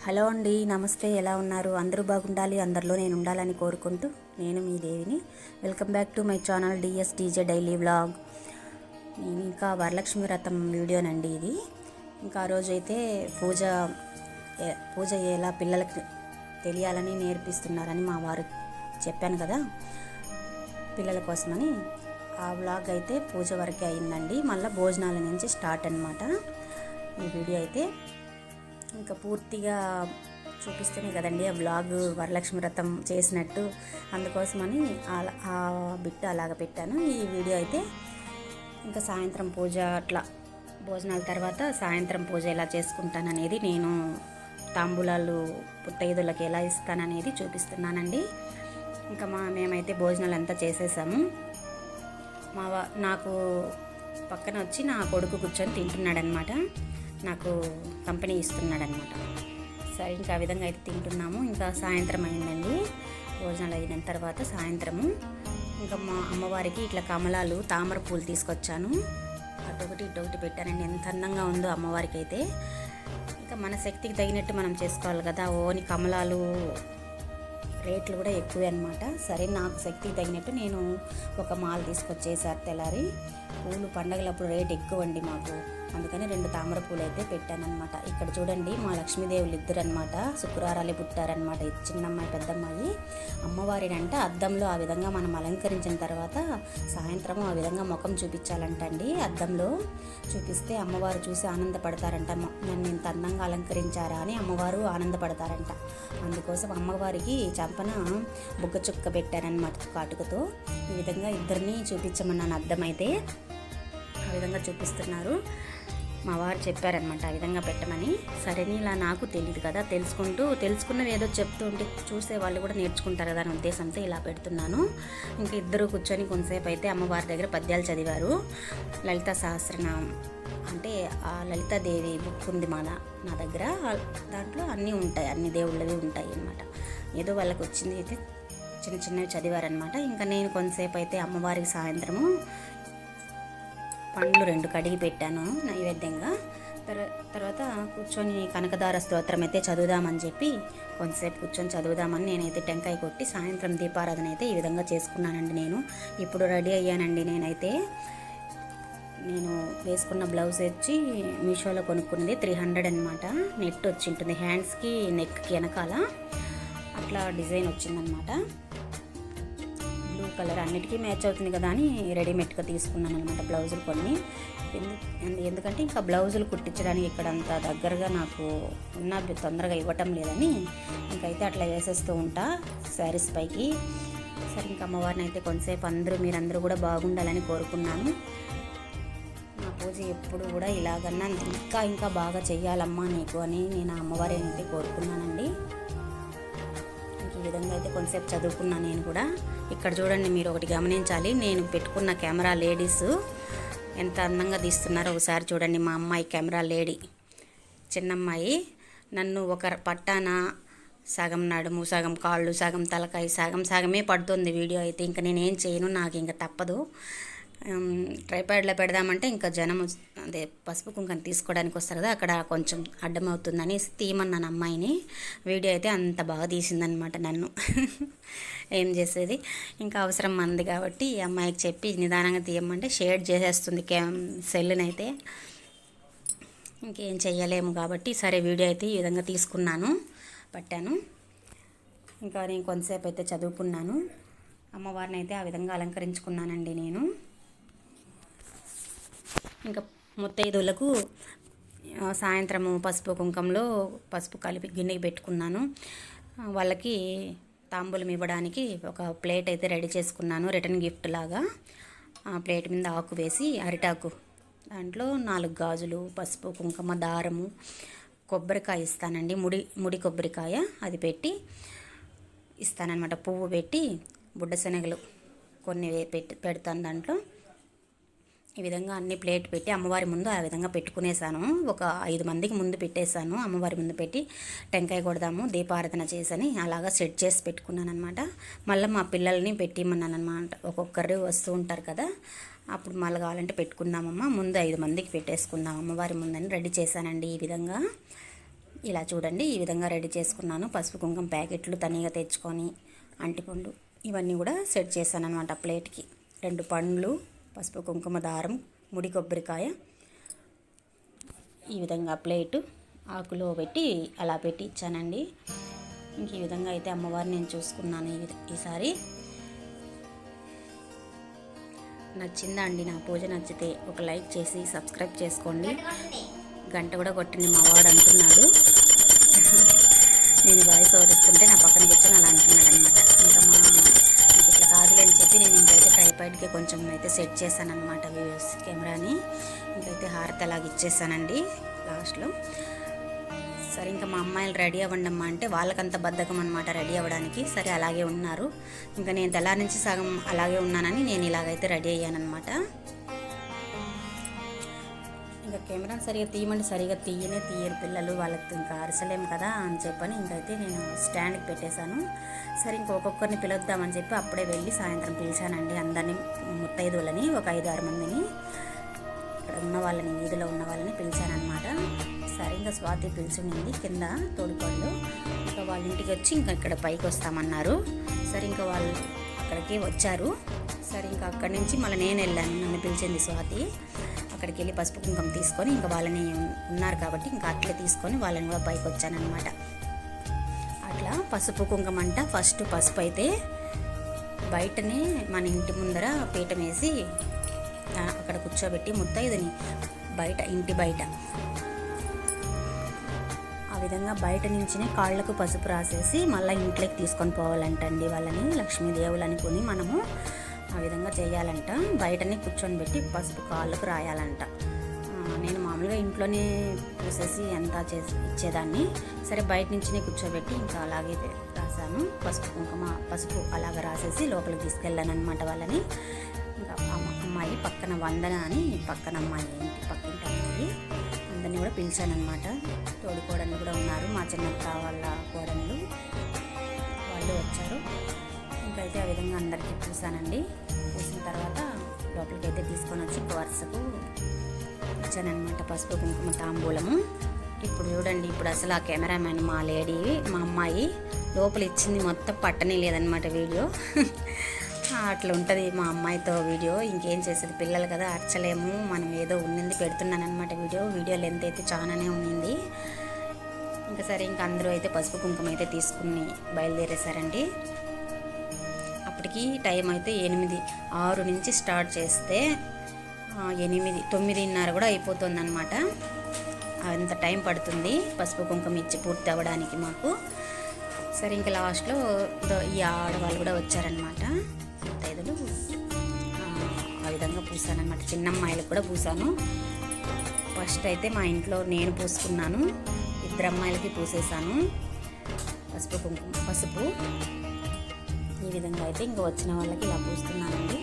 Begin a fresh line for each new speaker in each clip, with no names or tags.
Hello అండి, నమస్తే. ఎలా ఉన్నారు? అందరూ బాగుండాలి, అందరిలో నేను ఉండాలని కోరుకుంటూ నేను మీ దేవిని. Welcome back to my channel DSTJ daily vlog. నేను ఇంకా వరలక్ష్మి వ్రతం వీడియోనండి ఇది. ఇంకా ఆ రోజైతే పూజ ఎలా పిల్లలకి తెలియాలని నేర్పిస్తున్నారని మా వారు చెప్పాను కదా, పిల్లల కోసమని. ఆ వ్లాగ్ అయితే పూజ వరకే అయిందండి. మళ్ళీ భోజనాల నుంచి స్టార్ట్ అనమాట ఈ వీడియో అయితే. ఇంకా పూర్తిగా చూపిస్తేనే కదండి ఆ వ్లాగ్ వరలక్ష్మి వ్రతం చేసినట్టు, అందుకోసమని ఆ బిట్ అలాగ పెట్టాను. ఈ వీడియో అయితే ఇంకా సాయంత్రం పూజ, అట్లా భోజనాల తర్వాత సాయంత్రం పూజ ఎలా చేసుకుంటాననేది, నేను తాంబూలాలు పుత్తైదులకి ఎలా ఇస్తాననేది చూపిస్తున్నానండి. ఇంకా మేమైతే భోజనాలు అంతా చేసేసాము. నాకు పక్కన వచ్చి నా కొడుకు కూర్చొని తింటున్నాడనమాట, నాకు కంపెనీ ఇస్తున్నాడనమాట. సరే, ఇంకా ఆ విధంగా అయితే తింటున్నాము. ఇంకా సాయంత్రం అయిందండి. భోజనాలు అయిన తర్వాత సాయంత్రము ఇంకా మా అమ్మవారికి ఇట్లా కమలాలు, తామర పూలు తీసుకొచ్చాను. అటొకటి ఇటొకటి పెట్టానండి. ఎంత అందంగా ఉందో అమ్మవారికి అయితే. ఇంకా మన శక్తికి తగినట్టు మనం చేసుకోవాలి కదా. ఓని కమలాలు రేట్లు కూడా ఎక్కువే అనమాట. సరే, నాకు శక్తికి తగినట్టు నేను ఒక మాల తీసుకొచ్చేసారు తెల్లారి. పూలు పండగలప్పుడు రేట్ ఎక్కువ అండి మాకు, అందుకని 2 తామర పూలు అయితే పెట్టానమాట. ఇక్కడ చూడండి, మా లక్ష్మీదేవులు ఇద్దరు అనమాట, శుక్రవారాలే పుట్టారనమాట. చిన్నమ్మాయి పెద్దమ్మాయి. అమ్మవారినంట అద్దంలో ఆ విధంగా మనం అలంకరించిన తర్వాత సాయంత్రం ఆ విధంగా ముఖం చూపించాలంటండి. అద్దంలో చూపిస్తే అమ్మవారు చూసి ఆనందపడతారంట. నన్ను ఇంత అందంగా అలంకరించారా అని అమ్మవారు ఆనందపడతారంట. అందుకోసం అమ్మవారికి చంపన బుగ్గ చుక్క పెట్టారనమాట కాటుకతో. ఈ విధంగా ఇద్దరిని చూపించమన్నాను అద్దం అయితే. ఆ విధంగా చూపిస్తున్నారు. మా వారు చెప్పారనమాట ఆ విధంగా పెట్టమని. సరేని, ఇలా నాకు తెలియదు కదా, తెలుసుకున్నవి ఏదో చెప్తూ ఉంటే చూసే వాళ్ళు కూడా నేర్చుకుంటారు కదా అనే ఉద్దేశంతో ఇలా పెడుతున్నాను. ఇంకా ఇద్దరు కూర్చొని కొంతసేపు అయితే అమ్మవారి దగ్గర పద్యాలు చదివారు. లలిత సహస్రనామం అంటే ఆ లలితాదేవి బుక్ ఉంది నా దగ్గర. దాంట్లో అన్నీ ఉంటాయి, అన్ని దేవుళ్ళవి ఉంటాయి అన్నమాట. ఏదో వాళ్ళకి వచ్చింది అయితే చిన్న చిన్నవి చదివారనమాట. ఇంకా నేను కొంతసేపు అయితే అమ్మవారికి సాయంత్రము పండ్లు 2 కడిగి పెట్టాను నైవేద్యంగా. తర్వాత కూర్చొని కనకదార స్తోత్రం అయితే చదువుదామని చెప్పి కొంతసేపు కూర్చొని చదువుదామని నేనైతే టెంకాయ కొట్టి సాయంత్రం దీపారాధన అయితే ఈ విధంగా చేసుకున్నానండి. నేను ఇప్పుడు రెడీ అయ్యానండి. నేను వేసుకున్న బ్లౌజ్ వచ్చి మీషోలో కొనుక్కున్నది 300 అనమాట. నెట్ వచ్చి ఉంటుంది, హ్యాండ్స్కి నెక్కి వెనకాల అట్లా డిజైన్ వచ్చిందనమాట. బ్లూ కలర్ అన్నిటికీ మ్యాచ్ అవుతుంది కదా అని రెడీమేడ్గా తీసుకున్నాను అనమాట బ్లౌజులు కొన్ని. ఎందుకంటే ఇంకా బ్లౌజులు కుట్టించడానికి ఇక్కడ అంత దగ్గరగా నాకు తొందరగా ఇవ్వటం లేదని ఇంకైతే అట్లా వేసేస్తూ ఉంటా శారీస్ పైకి. సరే, ఇంకా అమ్మవారిని అయితే కొంతసేపు మీరందరూ కూడా బాగుండాలని కోరుకున్నాను. నా పూజ ఎప్పుడు కూడా ఇలాగన్నా ఇంకా బాగా చెయ్యాలమ్మా నీకు అని నేను అమ్మవారిని అయితే కోరుకున్నానండి. ఈ విధంగా అయితే కొంతసేపు చదువుకున్నాను నేను కూడా. ఇక్కడ చూడండి, మీరు ఒకటి గమనించాలి, నేను పెట్టుకున్న కెమెరా లేడీస్ ఎంత అందంగా తీస్తున్నారో ఒకసారి చూడండి. మా అమ్మాయి కెమెరా లేడీ, చిన్నమ్మాయి. నన్ను ఒక పట్టాన సగం నడుము, సగం కాళ్ళు, సగం తలకాయ, సగమే పడుతుంది వీడియో అయితే. ఇంకా నేనేం చేయను, నాకు ఇంకా తప్పదు. ట్రైపాడ్లో పెడదామంటే ఇంకా జనం అదే పసుపు కుంకని తీసుకోవడానికి వస్తారు కదా, అక్కడ కొంచెం అడ్డం అవుతుందని తీయమన్నాను అమ్మాయిని. వీడియో అయితే అంత బాగా తీసిందనమాట నన్ను. ఏం చేసేది, ఇంకా అవసరం మంది కాబట్టి ఈ అమ్మాయికి చెప్పి నిదానంగా తీయమంటే షేడ్ చేసేస్తుంది సెల్లునైతే. ఇంకేం చెయ్యలేము కాబట్టి సరే వీడియో అయితే ఈ విధంగా పట్టాను. ఇంకా నేను కొంతసేపు అయితే చదువుకున్నాను. అమ్మవారిని అయితే ఆ విధంగా అలంకరించుకున్నానండి నేను. ఇంకా ముత్తైదువులకు సాయంత్రము పసుపు కుంకంలో పసుపు కలిపి గిన్నెకి పెట్టుకున్నాను. వాళ్ళకి తాంబూలం ఇవ్వడానికి ఒక ప్లేట్ అయితే రెడీ చేసుకున్నాను, రిటర్న్ గిఫ్ట్ లాగా. ఆ ప్లేట్ మీద ఆకు వేసి, అరిటాకు, దాంట్లో 4 గాజులు, పసుపు కుంకుమ, దారము, కొబ్బరికాయ ఇస్తానండి, ముడి కొబ్బరికాయ అది పెట్టి ఇస్తానన్నమాట. పువ్వు పెట్టి బుడ్డ శనగలు కొన్ని పెడతాను దాంట్లో. ఈ విధంగా అన్ని ప్లేట్ పెట్టి అమ్మవారి ముందు ఆ విధంగా పెట్టుకునేసాను. ఒక 5 మందికి ముందు పెట్టేశాను. అమ్మవారి ముందు పెట్టి టెంకాయ కొడదాము, దీపారాధన చేసని అలాగా సెట్ చేసి పెట్టుకున్నాను అనమాట. మళ్ళీ మా పిల్లల్ని పెట్టిమన్నాను అనమాట. ఒక్కొక్కరు వస్తూ ఉంటారు కదా, అప్పుడు మళ్ళీ కావాలంటే పెట్టుకుందామమ్మా, ముందు 5 మందికి పెట్టేసుకుందాం అమ్మవారి ముందని రెడీ చేశానండి. ఈ విధంగా ఇలా చూడండి, ఈ విధంగా రెడీ చేసుకున్నాను. పసుపు కుంకుమ ప్యాకెట్లు తనిగా తెచ్చుకొని అంటిపండు ఇవన్నీ కూడా సెట్ చేశాను అనమాట. ప్లేట్కి 2 పండ్లు, పసుపు కుంకుమ దారం, ముడి కొబ్బరికాయ, ఈ విధంగా ప్లేటు ఆకులో పెట్టి అలా పెట్టి ఇచ్చానండి. ఇంక ఈ విధంగా అయితే అమ్మవారిని నేను చూసుకున్నాను ఈసారి. నచ్చిందా అండి నా పూజ? నచ్చితే ఒక లైక్ చేసి సబ్స్క్రైబ్ చేసుకోండి. గంట కూడా కొట్టింది మా వాడు అంటున్నాడు. నేను వాయిస్ ఓవర్ ఇస్తుంటే నా పక్కన కూర్చొని అలా అంటున్నాడు అనమాట. ఇంకా మీకు ఇట్లా కాదులే అని చెప్పి నేను ఇంకైతే ట్రైపాడ్కి కొంచెం అయితే సెట్ చేశాను అనమాట కెమెరాని. ఇంకైతే హారతి అలాగ ఇచ్చేసానండి లాస్ట్లో. సరే ఇంకా మా అమ్మాయిలు రెడీ అవ్వండమ్మా అంటే వాళ్ళకంత బద్ధకం అనమాట రెడీ అవ్వడానికి. సరే అలాగే ఉన్నారు. ఇంకా నేను తెల్లారి నుంచి సగం అలాగే ఉన్నానని నేను ఇలాగైతే రెడీ అయ్యానమాట. ఇంకా కెమెరాని సరిగా తీయమంటే సరిగా తీయరు పిల్లలు, వాళ్ళకి ఇంకా అరసలేం కదా అని చెప్పని ఇంకైతే నేను స్టాండ్కి పెట్టేశాను. సరే ఇంకా ఒక్కొక్కరిని పిలుద్దామని చెప్పి అప్పుడే వెళ్ళి సాయంత్రం పిలిచానండి అందరినీ, ముత్తైదువులని ఒక 5-6 మందిని, ఇక్కడ ఉన్న వాళ్ళని, వీధిలో ఉన్న వాళ్ళని పిలిచానమాట. సరే ఇంకా స్వాతి పిలిచింది కింద తోడుకోళ్ళు. ఇంకా వాళ్ళ ఇంటికి వచ్చి ఇంకా ఇక్కడ పైకి వస్తామన్నారు. సరే ఇంకా వాళ్ళు అక్కడికి వచ్చారు. సరే ఇంకా అక్కడి నుంచి మళ్ళీ నేను వెళ్ళాను, నన్ను పిలిచింది స్వాతి. అక్కడికి వెళ్ళి పసుపు కుంకుమ తీసుకొని ఇంకా వాళ్ళని ఉన్నారు కాబట్టి ఇంకా అట్లే తీసుకొని వాళ్ళని కూడా పైకి వచ్చానమాట. అట్లా పసుపు కుంకుమ అంట ఫస్ట్ పసుపు అయితే బయటనే మన ఇంటి ముందర పీఠం వేసి అక్కడ కూర్చోబెట్టి ముత్తైదుని బయట, ఇంటి బయట ఆ విధంగా బయట నుంచినే కాళ్ళకు పసుపు రాసేసి మళ్ళీ ఇంట్లోకి తీసుకొని పోవాలంటండి వాళ్ళని, లక్ష్మీదేవులు అనుకుని మనము ఆ విధంగా చేయాలంట. బయటనే కూర్చొని పెట్టి పసుపు కాళ్ళకు రాయాలంట. నేను మామూలుగా ఇంట్లోనే పూసేసి అంతా ఇచ్చేదాన్ని. సరే బయట నుంచినే కూర్చోబెట్టి ఇంకా అలాగే రాశాను. పసుపు కుంకుమ పసుపు అలాగ రాసేసి లోపలికి తీసుకెళ్ళాను అనమాట వాళ్ళని. ఇంకా అమ్మాయి పక్కన వందన అని పక్కన అమ్మాయి, పక్కింటి అమ్మాయి, అందరినీ కూడా పిలిచానమాట. తోడుకోడళ్ళు కూడా ఉన్నారు, మా చిన్నత్త వాళ్ళ కోడళ్ళు వాళ్ళు వచ్చారు. ఇంకైతే ఆ విధంగా అందరికీ పూసానండి. పూసిన తర్వాత లోపలికి అయితే తీసుకొని వచ్చి వరుసకు ఇచ్చానమాట పసుపు కుంకుమ తాంబూలము. ఇప్పుడు చూడండి, ఇప్పుడు అసలు ఆ కెమెరామ్యాన్ మా లేడీ, మా అమ్మాయి లోపల ఇచ్చింది మొత్తం పట్టనే లేదనమాట వీడియో. అట్లా ఉంటుంది మా అమ్మాయితో వీడియో. ఇంకేం చేసేది, పిల్లలు కదా అర్చలేము, మనం ఏదో ఉన్నింది పెడుతున్నాను అనమాట. వీడియో లెంత్ అయితే చాలానే ఉన్నింది. ఇంకా సరే ఇంకా అందరూ అయితే పసుపు కుంకుమ అయితే తీసుకుని బయలుదేరేశారండి. అప్పటికి టైం అయితే 6 నుంచి స్టార్ట్ చేస్తే 9:30 కూడా అయిపోతుంది అనమాట. అంత టైం పడుతుంది పసుపు కుంకుమ ఇచ్చి పూర్తి అవ్వడానికి మాకు. సరే ఇంకా లాస్ట్లో ఈ ఆడవాళ్ళు కూడా వచ్చారనమాట, ముత్తైదులు. ఆ విధంగా పూసానమాట. చిన్న అమ్మాయిలకు కూడా పూసాను. ఫస్ట్ అయితే మా ఇంట్లో నేను పూసుకున్నాను, 2 అమ్మాయిలకి పూసేసాను పసుపు కుంకుమ. పసుపు ఈ విధంగా అయితే ఇంకా వచ్చిన వాళ్ళకి ఇలా పూస్తున్నానండి.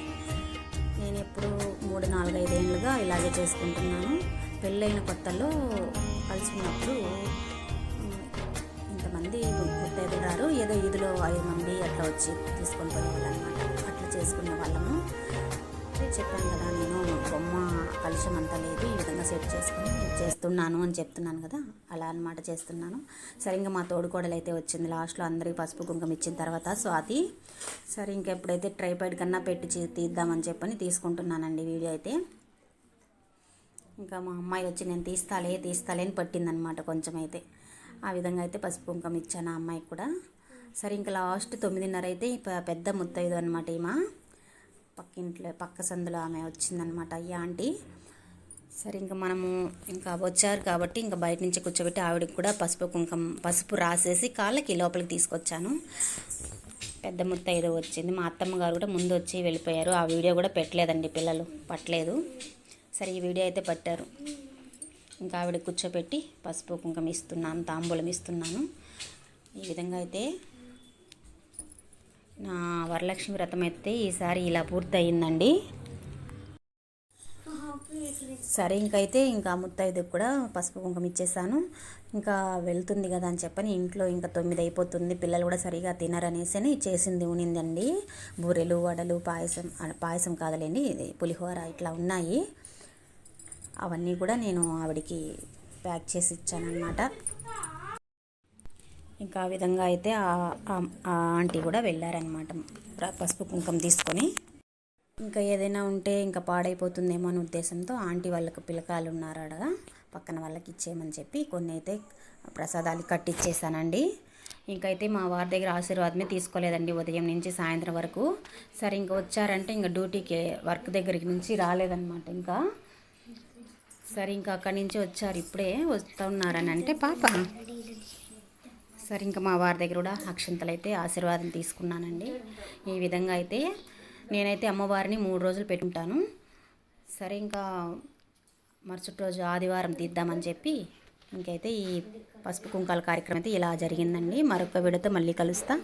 నేను ఎప్పుడు 3-4-5 ఏళ్ళుగా ఇలాగే చేసుకుంటున్నాను. పెళ్ళైన కొత్తలో కలుసుకున్నప్పుడు ఇంతమంది ముత్తైదులు రారు, ఏదో ఈదులో 5 మంది అట్లా వచ్చి తీసుకొని పోయేవాళ్ళు అనమాట. అట్లా చేసుకునే వాళ్ళము. చెప్పాను కదా, నేను బొమ్మ కలుషం అంతా లేదు, ఈ విధంగా సెట్ చేసుకుని చేస్తున్నాను అని చెప్తున్నాను కదా, అలా అనమాట చేస్తున్నాను. సరే ఇంకా మా తోడుకోడలు అయితే వచ్చింది లాస్ట్లో అందరికీ పసుపు కుంకుమ ఇచ్చిన తర్వాత, స్వాతి. సరే ఇంకెప్పుడైతే ట్రైపాడ్ కన్నా పెట్టి తీద్దామని చెప్పని తీసుకుంటున్నానండి వీడియో అయితే. ఇంకా మా అమ్మాయి వచ్చి నేను తీస్తాలే అని పట్టిందనమాట కొంచెం అయితే. ఆ విధంగా అయితే పసుపు కుంకుమ ఇచ్చాను ఆ అమ్మాయికి కూడా. సరే ఇంకా లాస్ట్ 9:30 అయితే పెద్ద ముత్తైదు అనమాట. ఈమె పక్క సందులో ఆమె వచ్చిందనమాట, ఈ ఆంటీ. సరే ఇంకా మనము ఇంకా వచ్చారు కాబట్టి ఇంకా బయట నుంచి కూర్చోబెట్టి ఆవిడకి కూడా పసుపు రాసేసి కాళ్ళకి లోపలికి తీసుకొచ్చాను. పెద్ద ముత్తైదు వచ్చింది. మా అత్తమ్మ గారు కూడా ముందు వచ్చి వెళ్ళిపోయారు. ఆ వీడియో కూడా పెట్టలేదండి, పిల్లలు పట్టలేదు. సరే ఈ వీడియో అయితే పట్టారు. ఇంకా ఆవిడ కూర్చోబెట్టి పసుపు కుంకుమ ఇస్తున్నాను, తాంబూలం ఇస్తున్నాను. ఈ విధంగా అయితే నా వరలక్ష్మి వ్రతం అయితే ఈసారి ఇలా పూర్తయిందండి. సరే ఇంకైతే ఇంకా ముత్తైదుకు కూడా పసుపు కుంకుమ ఇచ్చేసాను. ఇంకా వెళ్తుంది కదా అని చెప్పని ఇంట్లో ఇంకా 9 అయిపోతుంది, పిల్లలు కూడా సరిగా తినరనేసి చేసింది ఉనిందండి. బూరెలు, వడలు, పాయసం కాదులేండి, ఇది పులిహోర ఇట్లా ఉన్నాయి. అవన్నీ కూడా నేను ఆవిడికి ప్యాక్ చేసి ఇచ్చానన్నమాట. ఇంకా ఆ విధంగా అయితే ఆ ఆంటీ కూడా వెళ్ళారనమాట పసుపు కుంకుమ తీసుకొని. ఇంకా ఏదైనా ఉంటే ఇంకా పాడైపోతుందేమో అనే ఉద్దేశంతో ఆంటీ వాళ్ళకు పిల్లకాయలు ఉన్నారడ, పక్కన వాళ్ళకి ఇచ్చేయమని చెప్పి కొన్ని అయితే ప్రసాదాలు కట్టిచ్చేసానండి. ఇంకైతే మా వారి దగ్గర ఆశీర్వాదమే తీసుకోలేదండి ఉదయం నుంచి సాయంత్రం వరకు. సరే ఇంకా వచ్చారంటే ఇంకా డ్యూటీకి వర్క్ దగ్గరికి నుంచి రాలేదన్నమాట. ఇంకా సరే ఇంకా అక్కడి నుంచి వచ్చారు, ఇప్పుడే వస్తూ ఉన్నారని అంటే పాప. సరే ఇంకా మా వారి దగ్గర కూడా అక్షంతలు అయితే ఆశీర్వాదం తీసుకున్నానండి. ఈ విధంగా అయితే నేనైతే అమ్మవారిని 3 రోజులు పెట్టుకుంటాను. సరే ఇంకా మరుసటి రోజు ఆదివారం తీద్దామని చెప్పి ఇంకైతే ఈ పసుపు కుంకాల కార్యక్రమం అయితే ఇలా జరిగిందండి. మరొక వీడియోతో మళ్ళీ కలుస్తా.